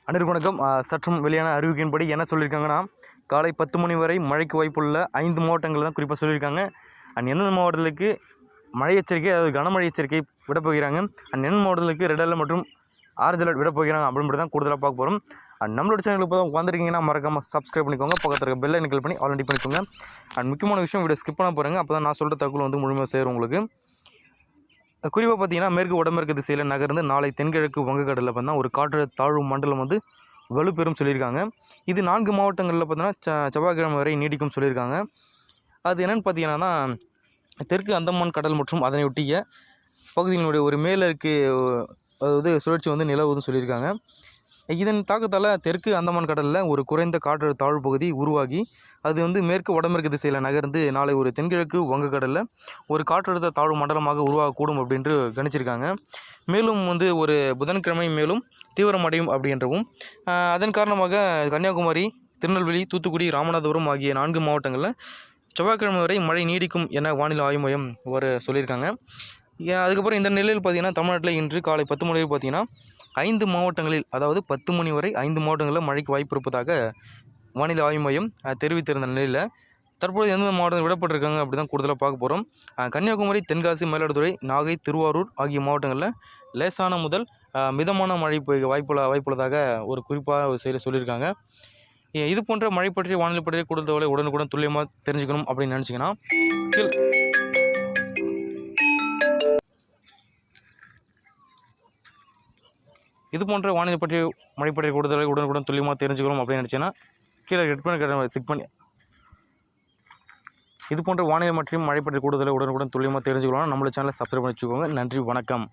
அனைவருக்கும் வணக்கம். சற்றும் வெளியான அறிவிக்கையின்படி என்ன சொல்லியிருக்காங்கன்னா, காலை 10 மணி வரை மழைக்கு வாய்ப்புள்ள 5 மாவட்டங்கள் தான் குறிப்பாக சொல்லியிருக்காங்க. எந்தெந்த மாவட்டங்களுக்கு மழை எச்சரிக்கை, அதாவது கனமழை எச்சரிக்கை விட போகிறாங்க, எந்தெந்த மாவட்டங்களுக்கு ரெட் அலர்ட் மற்றும் ஆரஞ்சு அலர்ட் விட போகிறாங்க அப்படின்றது தான் கூடுதலாக பார்க்க போகிறோம். நம்மளோட சேனலுக்கு இப்போ தான் வந்திருக்கீங்கன்னா மறக்காமல் சப்ஸ்கிரைப் பண்ணிக்கோங்க, பக்கத்தில் இருக்க பெல் ஐக்கன் பண்ணி ஆல்ரெடி பண்ணிக்கோங்க. முக்கியமான விஷயம், வீடியோ ஸ்கிப் பண்ண போகிறாங்க, அப்போ தான் நான் சொல்கிற தகவல் வந்து முழுமையாக சேரும் உங்களுக்கு. குறிப்பாக பார்த்தீங்கன்னா, மேற்கு வடமேற்கு திசையில் நகர்ந்து நாளை தென்கிழக்கு வங்கக்கடலில் பார்த்தீங்கன்னா ஒரு காற்றழுத்த தாழ்வு மண்டலம் வந்து வலுப்பெறும் சொல்லியிருக்காங்க. இது 4 மாவட்டங்களில் பார்த்தீங்கன்னா செவ்வாய்க்கிழமை வரை நீடிக்கும் சொல்லியிருக்காங்க. அது என்னென்னு பார்த்தீங்கன்னா, தெற்கு அந்தமான் கடல் மற்றும் அதனை ஒட்டிய பகுதிகளுடைய ஒரு மேலருக்கு அதாவது சுழற்சி வந்து நிலவுதுன்னு சொல்லியிருக்காங்க. இதன் தாக்கத்தால் தெற்கு அந்தமான் கடலில் ஒரு குறைந்த காற்றழுத்த தாழ்வு பகுதி உருவாகி அது வந்து மேற்கு வடமேற்கு திசையில் நகர்ந்து நாளை ஒரு தென்கிழக்கு வங்கக்கடலில் ஒரு காற்றழுத்த தாழ்வு மண்டலமாக உருவாகக்கூடும் அப்படின்ட்டு கணிச்சிருக்காங்க. மேலும் வந்து ஒரு புதன்கிழமை மேலும் தீவிரமடையும் அப்படின்றவும், அதன் காரணமாக கன்னியாகுமரி, திருநெல்வேலி, தூத்துக்குடி, ராமநாதபுரம் ஆகிய 4 மாவட்டங்களில் செவ்வாய்க்கிழமை வரை மழை நீடிக்கும் என வானிலை ஆய்வு மையம் சொல்லியிருக்காங்க. அதுக்கப்புறம் இந்த நிலையில் பார்த்திங்கன்னா, தமிழ்நாட்டில் இன்று காலை 10 மணி வரை பார்த்திங்கன்னா 5 மாவட்டங்களில், அதாவது 10 மணி வரை 5 மாவட்டங்களில் மழைக்கு வாய்ப்பு இருப்பதாக வானிலை ஆய்வு மையம் தெரிவித்திருந்த நிலையில் தற்போது எந்தெந்த மாவட்டங்கள் விடப்பட்டிருக்காங்க அப்படி தான் கூடுதலாக பார்க்க போகிறோம். கன்னியாகுமரி, தென்காசி, மயிலாடுதுறை, நாகை, திருவாரூர் ஆகிய மாவட்டங்களில் லேசான முதல் மிதமான மழை வாய்ப்புள்ளதாக ஒரு குறிப்பாக ஒரு செய்தி சொல்லியிருக்காங்க. இது போன்ற மழை பற்றிய வானிலை பற்றிய கூடுதல் தகவலை உடனுக்குடன் துல்லியமாக தெரிஞ்சுக்கணும் அப்படின்னு நினச்சிங்கன்னா இது போன்ற வானிலை பற்றி மழை பற்றிய கூடுதலை உடனுக்குடன் துல்லியமாக தெரிஞ்சுக்கணும் அப்படின்னு நினச்சிங்கன்னா கீழே ரெட் பண்ணி செக் பண்ணி இது போன்ற வானிலை மற்றும் மழை பற்றிய கூடுதலை உடனுக்குடன் துல்லியமாக தெரிஞ்சுக்கலாம். நம்மளோட சேனலை சப்ஸ்கிரைப் பண்ணி வச்சுக்கோங்க. நன்றி, வணக்கம்.